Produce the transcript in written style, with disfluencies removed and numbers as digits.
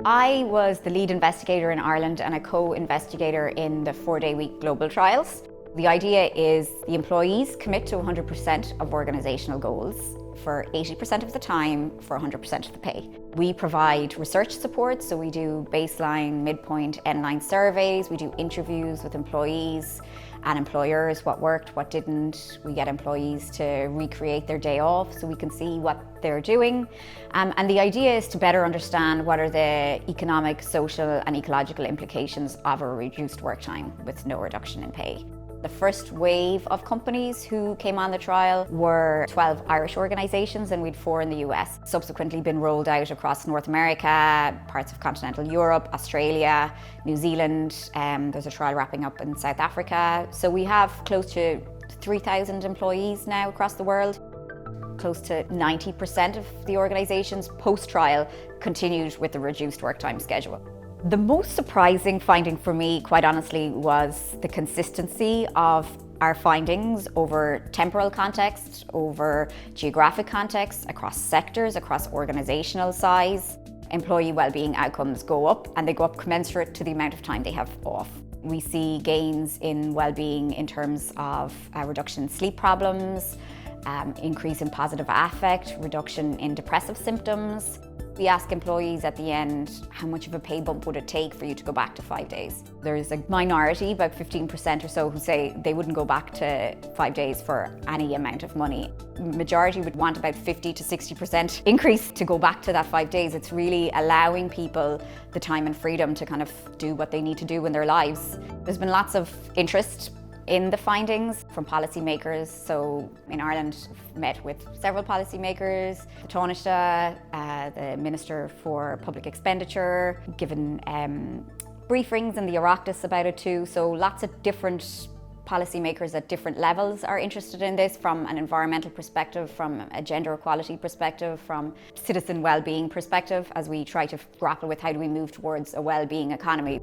I was the lead investigator in Ireland and a co-investigator in the 4-day-week global trials. The idea is the employees commit to 100% of organisational goals for 80% of the time for 100% of the pay. We provide research support, so we do baseline, midpoint, endline surveys, we do interviews with employees and employers, what worked, what didn't. We get employees to recreate their day off so we can see what they're doing. And the idea is to better understand what are the economic, social and ecological implications of a reduced work time with no reduction in pay. The first wave of companies who came on the trial were 12 Irish organisations, and we'd 4 in the US. Subsequently been rolled out across North America, parts of continental Europe, Australia, New Zealand. There's a trial wrapping up in South Africa. So we have close to 3,000 employees now across the world. Close to 90% of the organisations post-trial continued with the reduced work time schedule. The most surprising finding for me, quite honestly, was the consistency of our findings over temporal context, over geographic context, across sectors, across organisational size. Employee wellbeing outcomes go up, and they go up commensurate to the amount of time they have off. We see gains in wellbeing in terms of a reduction in sleep problems, increase in positive affect, reduction in depressive symptoms. We ask employees at the end, how much of a pay bump would it take for you to go back to 5 days? There's a minority, about 15% or so, who say they wouldn't go back to 5 days for any amount of money. Majority would want about 50 to 60% increase to go back to that 5 days. It's really allowing people the time and freedom to kind of do what they need to do in their lives. There's been lots of interest in the findings from policymakers. So in Ireland, I've met with several policymakers, the Taoiseach, the Minister for Public Expenditure, given briefings in the Oireachtas about it too. So lots of different policymakers at different levels are interested in this, from an environmental perspective, from a gender equality perspective, from citizen well-being perspective, as we try to grapple with how do we move towards a well-being economy.